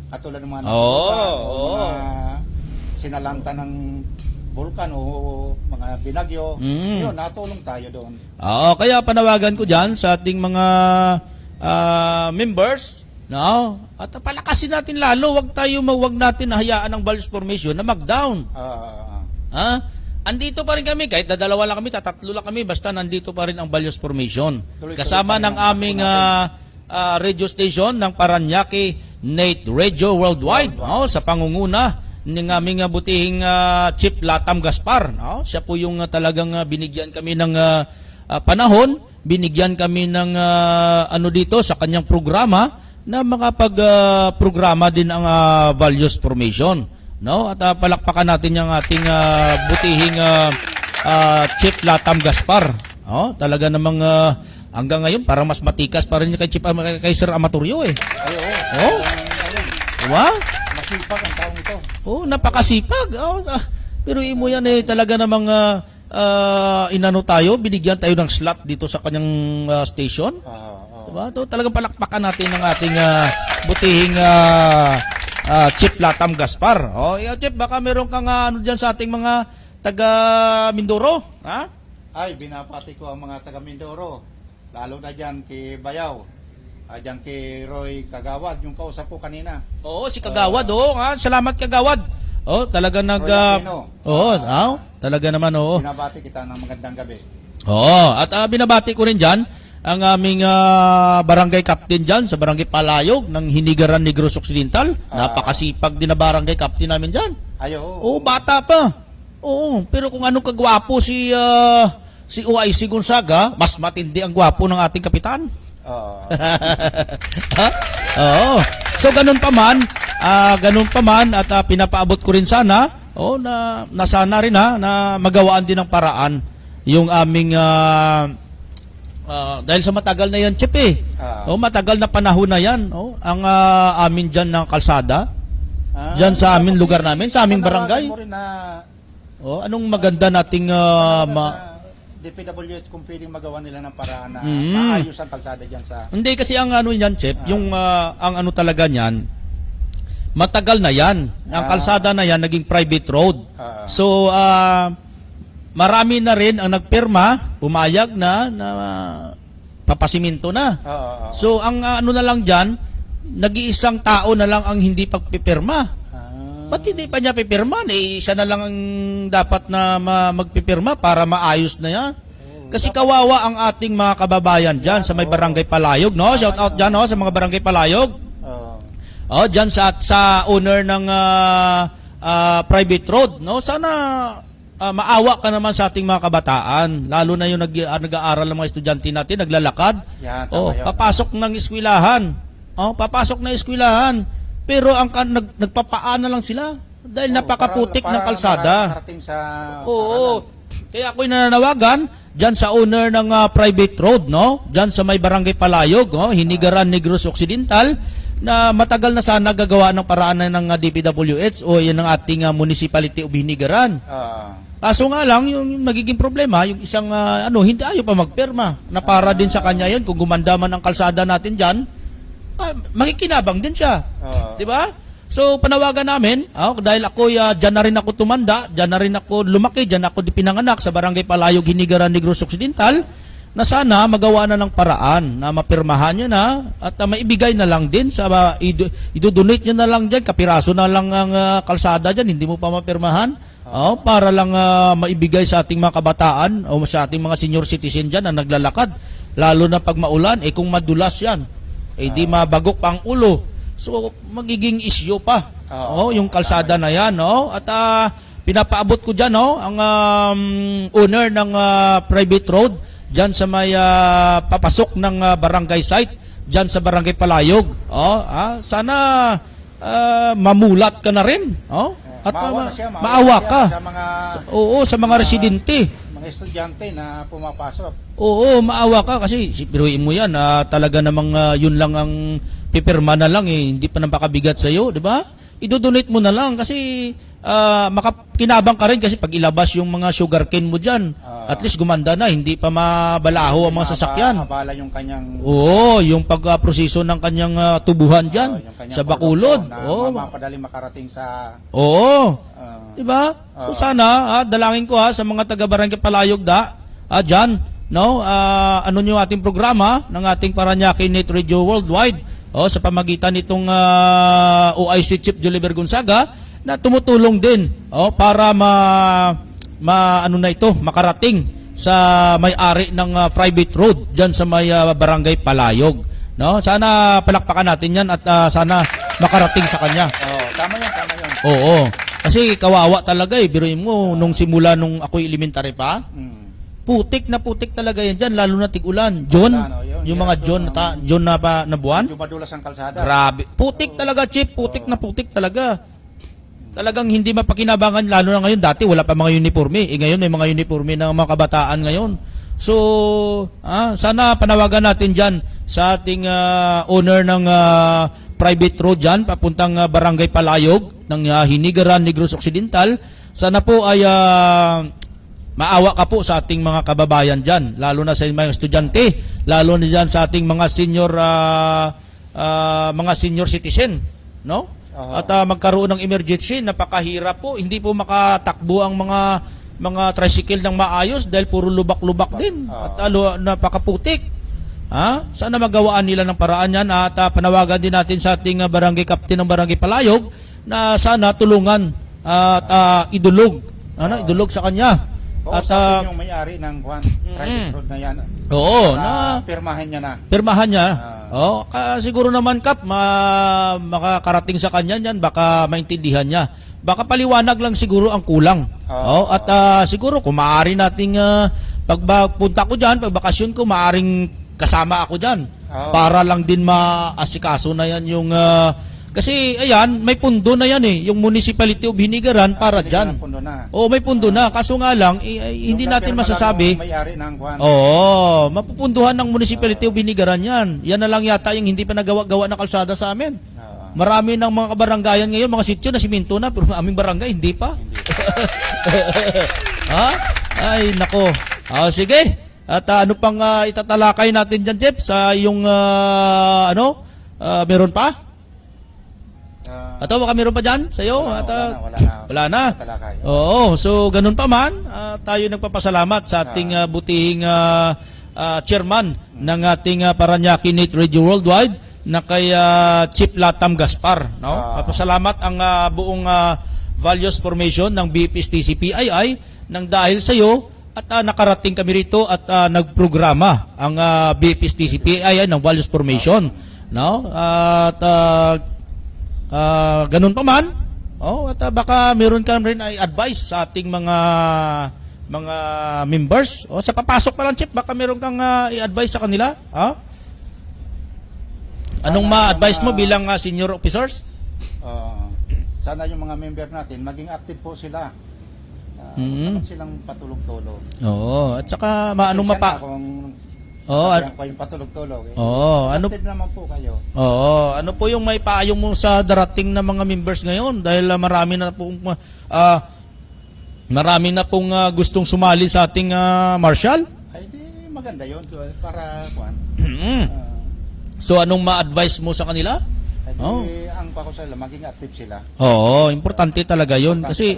katulad ng mga Oo, natutukan o oo. mga sinalanta ng bulkan o mga binagyo. Mm. Yun, natulong tayo doon. Oo, kaya panawagan ko dyan sa ating mga members, no? At palakasin natin lalo, wag natin hayaan ang values formation na mag-down. Ha? Andito pa rin kami, kahit dalawa lang kami, tatatlo lang kami, basta nandito pa rin ang values formation. Tuloy-tuloy Kasama pa rin ng ang aming natin. radio station ng Paranaque Nate Radio Worldwide, no? Sa pangunguna ng aming butihing Chief Latam Gaspar. No? Siya po yung talagang binigyan kami ng panahon, binigyan kami ng ano dito sa kanyang programa na makapag-programa din ang values formation. No? At palakpakan natin yung ating butihing Chief Latam Gaspar. No? Talaga namang hanggang ngayon parang mas matikas pa rin kay Sir Amatorio eh. Ay, oo. Oh? Ayun, Diba? masipag ang taong ito. Oh, napakasipag. Oh, pero mo yan eh talaga namang inano tayo, binigyan tayo ng slot dito sa kanyang station. Diba? So, talagang palakpakan natin ng ating butihing Chief Latam Gaspar. Oh, Chief, baka meron kang ano diyan sa ating mga taga Mindoro, ha? Ay, binapati ko ang mga taga Mindoro. Lalo na dyan kay Bayaw. Dyan kay Roy Kagawad, yung kausap ko kanina. Oo, si Kagawad, ha? Salamat Kagawad. Oh, talaga Roy Aquino. talaga naman, oo. Binabati kita ng magandang gabi. Oo, at binabati ko rin dyan ang aming barangay captain dyan sa barangay Palayog ng Hinigaran Negros Occidental. Napakasipag din na barangay captain namin dyan. Ayo. Oo, bata pa. Oo, pero kung anong kagwapo si OIC Gonzaga, mas matindi ang gwapo ng ating kapitan. Ha? Oo. So ganun pa man at pinapaabot ko rin sana na sana rin na magawaan din ng paraan yung aming dahil sa matagal na yan, Chip matagal na panahon na yan ang amin dyan ng kalsada dyan sa amin lugar namin, sa aming barangay. Mo rin na, Anong maganda nating DPWH kung pwedeng magawa nila ng paraan na maayos ang kalsada dyan sa... Hindi kasi ang ano niyan, Chef, yung ang ano talaga niyan, matagal na yan. Ang kalsada na yan naging private road. So marami na rin ang nagpirma, pumayag na papasiminto na. So ang ano na lang diyan, nag-iisang tao na lang ang hindi pagpipirma. Ba't hindi pa niya pipirma? Siya na lang ang dapat na magpipirma para maayos na yan. Kasi kawawa ang ating mga kababayan dyan sa may barangay Palayog, no? Shout out dyan, no? Sa mga barangay Palayog. Dyan sa owner ng private road, no? Sana maawa ka naman sa ating mga kabataan. Lalo na yung nag-aaral ng mga estudyante natin, naglalakad. Yan, papasok ng eskwelahan. Papasok na eskwelahan. Pero ang nagpapaana lang sila dahil napakaputik ng kalsada. Oo. Kaya ako'y nananawagan diyan sa owner ng private road, no? Diyan sa may barangay Palayog, Hinigaran Negros Occidental, na matagal na sana gagawa ng paraan ng DPWH o yan ng ating municipality of Hinigaran. Kaso nga lang, yung magiging problema, yung isang hindi ayaw pa magpirma na para din sa kanya yun. Kung gumanda man ang kalsada natin diyan, makikinabang din siya. Di ba? So, panawagan namin, dahil ako, dyan na rin ako tumanda, dyan na rin ako lumaki, dyan ako pinanganak sa barangay Palayog, Hinigaran, Negros Occidental, na sana magawa na ng paraan na mapirmahan niya na at maibigay na lang din sa idodonate niya na lang dyan, kapiraso na lang ang kalsada dyan, hindi mo pa mapirmahan. Para lang maibigay sa ating mga kabataan o sa ating mga senior citizen dyan na naglalakad. Lalo na pag maulan, kung madulas yan, di mabagok pa ang ulo. So, magiging issue pa. Yung kalsada na yan. At pinapaabot ko dyan, ang owner ng private road, dyan sa may papasok ng barangay site, dyan sa barangay Palayog. Sana mamulat ka na rin. At maawa ka. Sa mga residente. Mga estudyante na pumapasok. Oo, maawa ka kasi biruin mo yan, talaga namang yun lang ang pipirma na lang hindi pa napakabigat sa iyo, di ba? idodonate mo na lang kasi makakinabang ka rin kasi pag ilabas yung mga sugarcane mo dyan, at least gumanda na, hindi pa mabalaho ang mga sasakyan. Abala yung kanyang Oo, yung pagproseso ng kanyang tubuhan dyan yung kanyang sa Bacolod. produkto na Oo. mapadali makarating sa Oo. ah, Diba? So sana, dalangin ko sa mga taga-Barangay Palayog dyan, no? Ano yung ating programa ng ating Paranaque Net Radio Worldwide sa pamagitan nitong OIC Chief Joliver Gonzaga na tumutulong din para makarating sa may-ari ng private road dyan sa may Barangay Palayog. No? Sana palakpakan natin yan at sana makarating sa kanya. tama yan. Oo. Kasi kawawa talaga biruin mo nung simula nung ako'y elementary pa. Putik talaga yan dyan, lalo na tig-ulan. John, yung mga John na buwan. Yung madulas ang kalsada. Grabe. Putik talaga, Chip. Putik talaga. Talagang hindi mapakinabangan, lalo na ngayon. Dati wala pa mga uniforme. Ngayon may mga uniforme ng mga kabataan ngayon. So, sana panawagan natin dyan sa ating owner ng private road dyan, papuntang Barangay Palayog ng Hinigaran, Negros Occidental. Sana po ay maawa ka po sa ating mga kababayan dyan, lalo na sa mga estudyante, lalo na dyan sa ating mga senior citizen, no? At magkaroon ng emergency, napakahirap po, hindi po makatakbo ang mga tricycle ng maayos dahil puro lubak-lubak din at napakaputik. Sana magawaan nila ng paraan yan at panawagan din natin sa ating barangay captain ng Barangay Palayog na sana tulungan at idulog sa kanya. At yung may-ari ng private road na yan. Oo, pirmahan niya na. Pirmahan niya. Siguro naman Kap, makakarating sa kanya yan, baka maintindihan niya. Baka paliwanag lang siguro ang kulang. At siguro kung maaari nating pagpunta ko diyan, pagbakasyon ko, maaring kasama ako diyan. Para lang din maasikaso na yan yung kasi ayan, may pundo na yan yung Municipality of Hinigaran para diyan. May pundo na. Kaso nga lang hindi natin masasabi. May-ari ng mapupunduhan ng Municipality of Hinigaran yan. Yan na lang yata yung hindi pa nagawa-gawa na kalsada sa amin. Marami ng mga kabaranggayan ngayon, mga sityo na siminto na, pero ang aming barangay hindi pa. Ay, nako. Sige. At ano pang itatalakay natin dyan, Jeff, sa yung meron pa? Baka meron pa dyan sa iyo? Wala na. Oo, so ganun pa man, tayo nagpapasalamat sa ating butihing chairman ng ating Paranaque Net Radio Worldwide na kay Chief Latam Gaspar. Papasalamat ang buong Values Formation ng BPSTC-PII nang dahil sa iyo at nakarating kami rito at nagprograma ang BPSTC-PII ng Values Formation. At ganun pa man, at baka meron ka rin ay advice sa ating mga members. Sa papasok pa lang, Chip, baka meron kang i-advise sa kanila. Anong ma-advise mo bilang senior officers? Sana yung mga member natin, maging active po sila. Dapat silang patulog-tulog. At saka anong yung patulog-tulog. Active naman po kayo. Ano po yung may paayong mo sa darating na mga members ngayon? Dahil marami na pong gustong sumali sa ating marshal. Ay, di maganda yun para So anong ma-advise mo sa kanila? Ang pa ko sila, maging active sila. Importante talaga yun. Kasi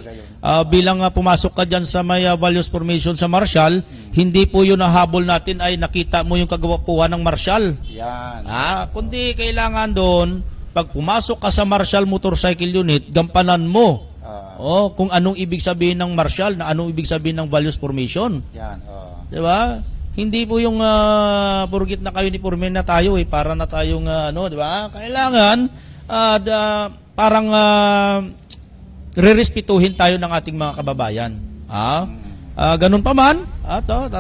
bilang pumasok ka dyan sa may values formation sa Marshall, hindi po yun nahabol natin ay nakita mo yung kagawapuhan ng Marshall. Yan. Kundi kailangan doon, pag pumasok ka sa Marshall Motorcycle Unit, gampanan mo kung anong ibig sabihin ng Marshall, na anong ibig sabihin ng values formation. Yan. Diba? Hindi po yung purgit na kayo uniforme na tayo para na tayong di ba? Kailangan parang rerespetuhin tayo ng ating mga kababayan. Ganun pa man,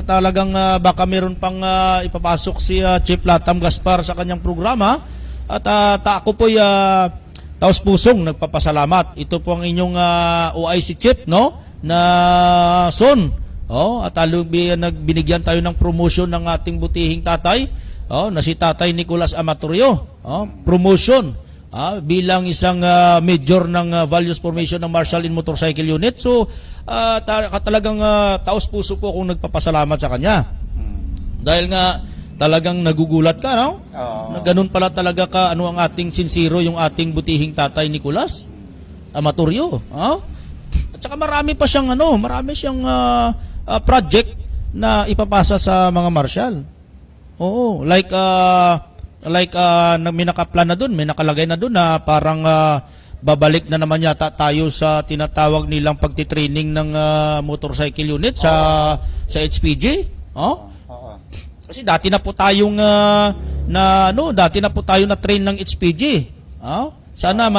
talagang baka meron pang ipapasok si Chief Latam Gaspar sa kanyang programa at ako po'y taos pusong nagpapasalamat. Ito po ang inyong OIC Chief, na Son. At nagbinigyan tayo ng promotion ng ating butihing tatay, na si Tatay Nicolas Amatorio. Promotion. bilang isang major ng values formation ng Marshal in Motorcycle Unit. So talagang taos puso po akong nagpapasalamat sa kanya. Dahil nga talagang nagugulat ka, no? Na ganun pala talaga ka ang ating sincero, yung ating butihing tatay Nicolas Amatorio. At saka marami siyang project na ipapasa sa mga marshal. Oo, like may nakaplan na doon, may nakalagay na doon na parang babalik na naman yata tayo sa tinatawag nilang pagtitraining ng motorcycle unit sa HPG. Kasi dati na po tayong dati na po tayo na train ng HPG. Sana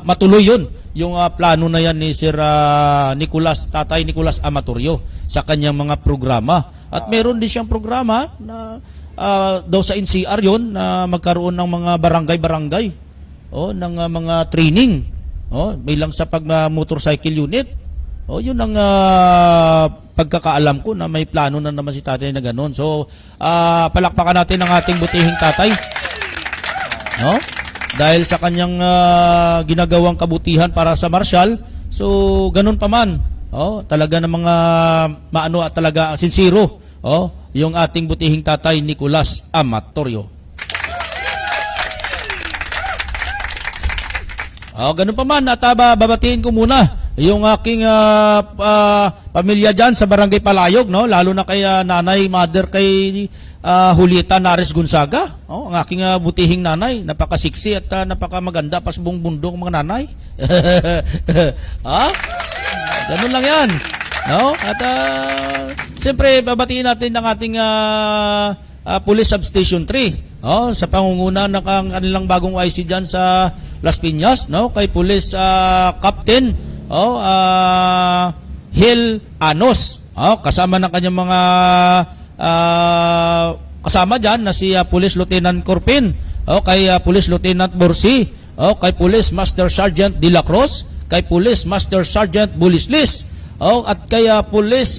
matuloy 'yun yung plano na yan ni Sir Tatay Nicolas Amatorio sa kanyang mga programa. At meron din siyang programa na daw sa NCR 'yon na magkaroon ng mga barangay-barangay ng mga training bilang sa motorcycle unit. Yun ang pagkakaalam ko na may plano na naman si tatay na gano'n. So, palakpakan natin ang ating butihing tatay. Dahil sa kanyang ginagawang kabutihan para sa marshal. So, ganun pa man. Talaga ng mga maano at talaga sincero. Yung ating butihing tatay Nicolas Amatorio. Ganun pa man at babatiin ko muna yung aking pamilya dyan sa Barangay Palayog, no? Lalo na kay nanay, mother kay Julieta Nares Gonzaga. Ang aking butihing nanay, napakasiksi at napakamaganda pa sa buong bundok mga nanay. Ganun lang yan. No? At siyempre, babatiin natin ang ating Police Substation 3. Sa pangunguna ng kanilang bagong IC dyan sa Las Piñas, no? Kay Police Captain Hil Anos, kasama ng kanyang mga kasama dyan na si Police Lieutenant Corpin, kay Police Lieutenant Borsi, kay Police Master Sergeant De La Cruz, kay Police Master Sergeant Bulislis, at kay Police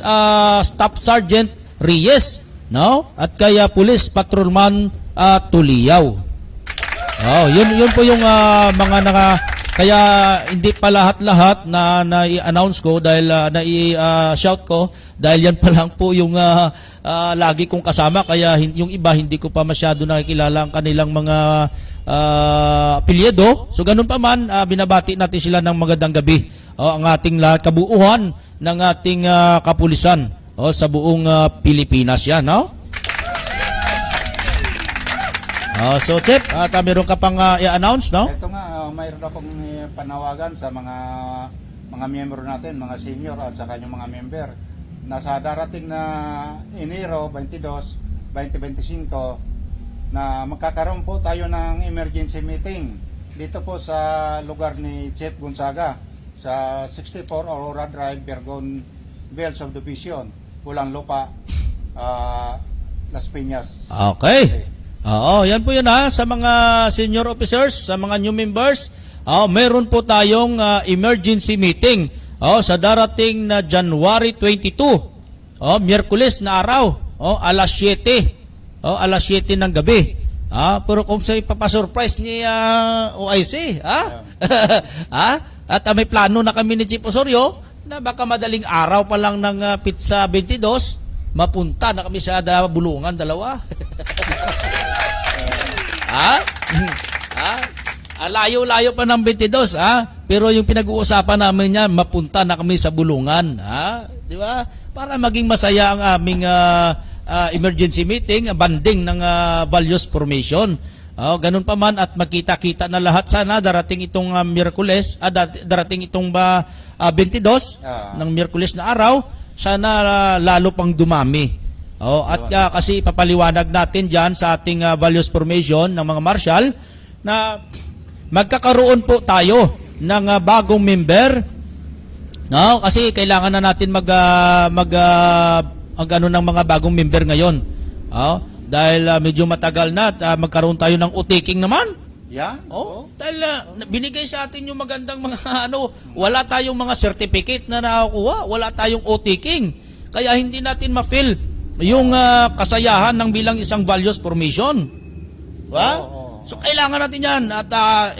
Staff Sergeant Reyes, no? At kay Police Patrolman Tuliyaw. Yun po yung mga kaya hindi pa lahat-lahat na i-announce ko dahil na-i-shout ko dahil yan pa lang po yung lagi kong kasama, kaya yung iba hindi ko pa masyado nakikilala ang kanilang mga apelyido. So ganun pa man, binabati natin sila ng magandang gabi. Ang ating lahat, kabuuhan ng ating kapulisan sa buong Pilipinas yan, no? So, Chip, meron ka pang i-announce, no? Ito nga, mayroon akong panawagan sa mga miyembro natin, mga senior at sa kanyang mga member na sa darating na Enero 22, 2025 na magkakaroon po tayo ng emergency meeting dito po sa lugar ni Chief Gonzaga sa 64 Aurora Drive, Bergon, Bell Subdivision, Pulang Lupa, Las Piñas. Okay. Yan po yun sa mga senior officers, sa mga new members. Meron po tayong emergency meeting sa darating na January 22. Miyerkules na araw, alas 7. Alas 7 ng gabi. Pero kung sa ipapasurprise ni OIC, at may plano na kami ni Chief Osorio na baka madaling araw pa lang ng Pizza 22, mapunta na kami sa Bulungan, dalawa. Layo-layo pa ng 22, pero yung pinag-uusapan namin niya, mapunta na kami sa Bulungan, di ba? Para maging masaya ang aming emergency meeting, banding ng values formation. Ganun pa man at makita-kita na lahat sana darating itong Miyerkules, darating itong 22 ng Miyerkules na araw, sana lalo pang dumami. Kasi papaliwanag natin dyan sa ating values formation ng mga marshal na magkakaroon po tayo ng bagong member. No? Kasi kailangan na natin ng mga bagong member ngayon. Dahil medyo matagal na at magkaroon tayo ng utiking naman. Yan? Dahil binigay sa atin yung magandang mga wala tayong mga certificate na nakakuha, wala tayong utiking. Kaya hindi natin ma-feel yung kasayahan ng bilang isang values formation. So kailangan natin yan. At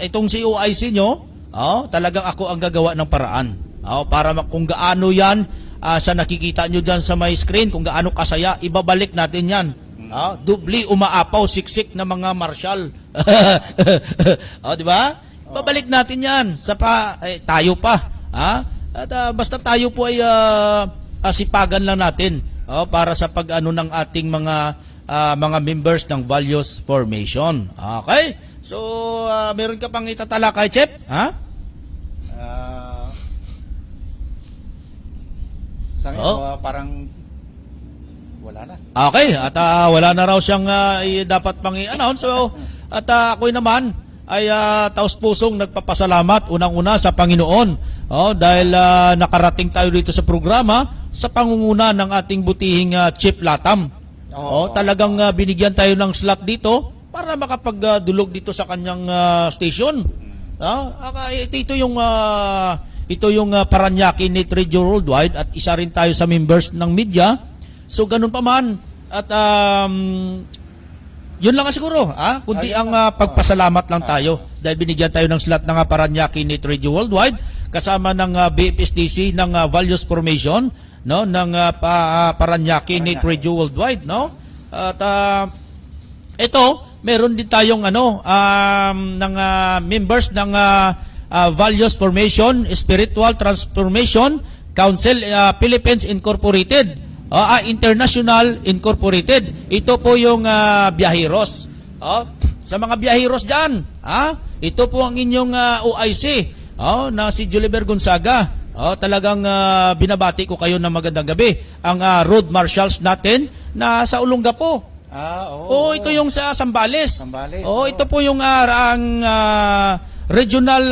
itong si OIC nyo, talagang ako ang gagawa ng paraan. Para kung gaano yan, sa nakikita nyo dyan sa my screen, kung gaano kasaya, ibabalik natin yan. Dubli umaapaw, siksik na mga marshal. Di ba? Ibabalik natin yan. Tayo pa. At basta tayo po ay sipagan lang natin para sa pag-ano ng ating mga members ng values formation. Okay? So, meron ka pang itatala kay Chep? Sa ngayon, parang wala na. Okay, at wala na raw siyang dapat pang i-announce. So, at ako'y naman ay taos-pusong nagpapasalamat unang-una sa Panginoon dahil nakarating tayo dito sa programa sa pangunguna ng ating butihing Chief Latam. Talagang binigyan tayo ng slot dito para makapagdulog dito sa kanyang station. Ito yung Paranaque Net Radio Worldwide at isa rin tayo sa members ng media. So ganun pa man at yun lang siguro, kundi ang pagpasalamat lang tayo dahil binigyan tayo ng slot ng Paranaque Net Radio Worldwide kasama ng BFSDC ng Values Formation, no, ng Paranaque Net Radio Worldwide, no? At ito, meron din tayong ng members ng Values Formation, Spiritual Transformation Council Philippines Incorporated. International Incorporated. Ito po yung biyaheros. Sa mga biyaheros dyan, ito po ang inyong OIC na si Juliber Gonzaga. Talagang binabati ko kayo ng magandang gabi. Ang road marshals natin na sa Olongapo. Ito yung sa Zambales. Ito po yung regional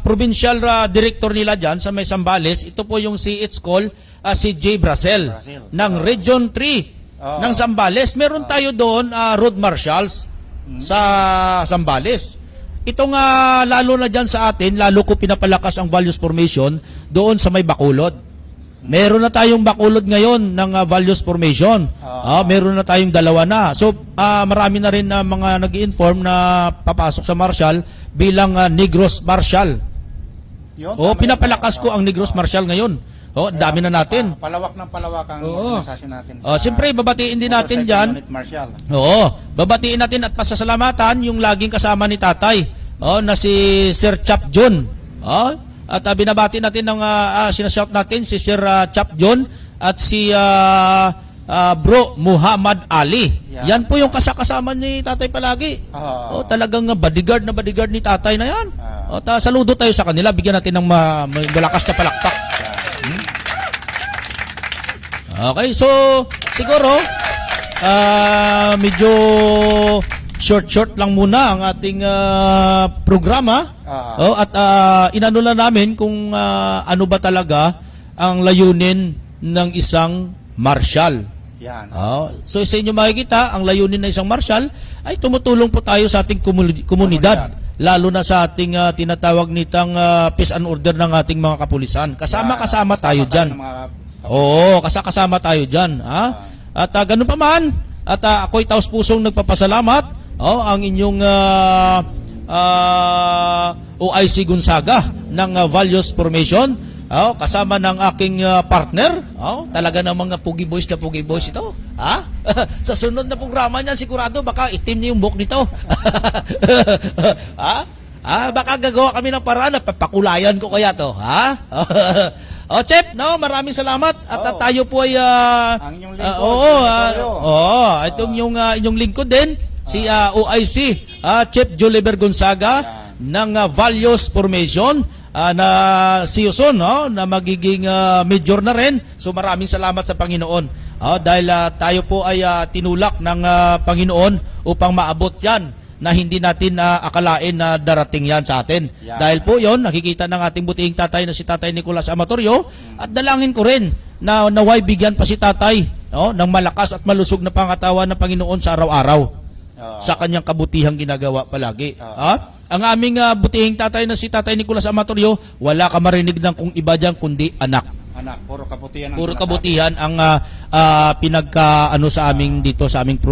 provincial director nila dyan sa may Zambales. Ito po yung si It's called si J. Brasel ng Region 3 ng Zambales. Meron tayo doon road marshals sa Zambales. Ito nga lalo na dyan sa atin, lalo ko pinapalakas ang values formation doon sa may Bacolod. Meron na tayong Bacolod ngayon ng values formation. Meron na tayong dalawa na. So marami na rin mga nag-i-inform na papasok sa marshal bilang Negros Marshal. Pinapalakas ko ang Negros Marshal ngayon. Dami na natin. Palawak ng palawak ang organisasyon natin. Siyempre, babatiin din natin dyan. Babatiin natin at pasasalamatan yung laging kasama ni Tatay na si Sir Chap John. At binabati natin ng sinashout natin si Sir Chap John at si Bro Muhammad Ali. Yan po yung kasama ni Tatay palagi. Talagang bodyguard na bodyguard ni Tatay na yan. Saludo tayo sa kanila. Bigyan natin ng malakas na palakpak. Okay, so siguro medyo short lang muna ang ating programa. At inano lang namin kung ano ba talaga ang layunin ng isang marshal. Yan. So sa inyo makikita, ang layunin ng isang marshal ay tumutulong po tayo sa ating komunidad. Lalo na sa ating tinatawag nitang peace and order ng ating mga kapulisan. Kasama tayo dyan. Kasama tayo dyan. At ganun pa man, at ako'y taos-pusong nagpapasalamat ang inyong OIC Gonzaga ng Values Formation, kasama ng aking partner. Talaga ng mga pugi boys ito. Sa sunod na programa niyan, sigurado baka itim niya yung buhok nito. Baka gagawa kami ng paraan na papakulayan ko kaya to. Chef, maraming salamat at tayo po ay ang inyong lingkod. Itong yung inyong lingkod din si OIC Chef Juliber Gonzaga ng Values Formation na si Yuson, na magiging major na rin. So maraming salamat sa Panginoon dahil tayo po ay tinulak ng Panginoon upang maabot yan na hindi natin akalain na darating yan sa atin. Dahil po yon, nakikita ng ating butihing tatay na si Tatay Nicolas Amatorio, at dalangin ko rin na naway bigyan pa si tatay ng malakas at malusog na pangatawan ng Panginoon sa araw-araw sa kanyang kabutihang ginagawa palagi. Ang aming butihing tatay na si Tatay Nicolas Amatorio, wala ka marinig ng kung iba dyan kundi anak. Puro kabutihan. Puro kabutihan ang pinagka sa amin dito sa aming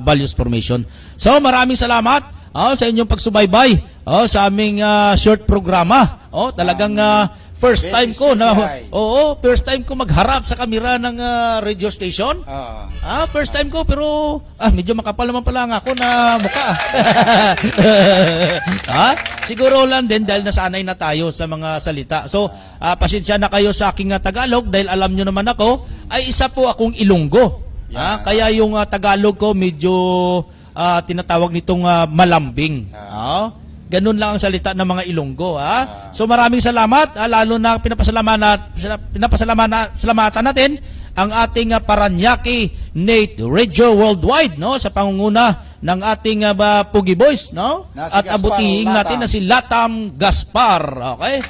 values formation. So maraming salamat sa inyong pagsubaybay sa aming short programa. Talagang first time ko na first time ko magharap sa kamera ng radio station. First time ko pero medyo makapal naman pala ang ako na mukha. Siguro lang din dahil nasanay na tayo sa mga salita. So, pasensya na kayo sa aking Tagalog dahil alam nyo naman ako ay isa po akong Ilonggo. Kaya yung Tagalog ko medyo tinatawag nitong malambing. Ganun lang ang salita ng mga Ilonggo. So maraming salamat, lalo na pinapasalamatan natin ang ating Paranaque Nate Radio Worldwide, no, sa pangunguna ng ating Pugi Boys, no? Na si At Gaspar abutihin Latam. natin na si Latam Gaspar. Okay?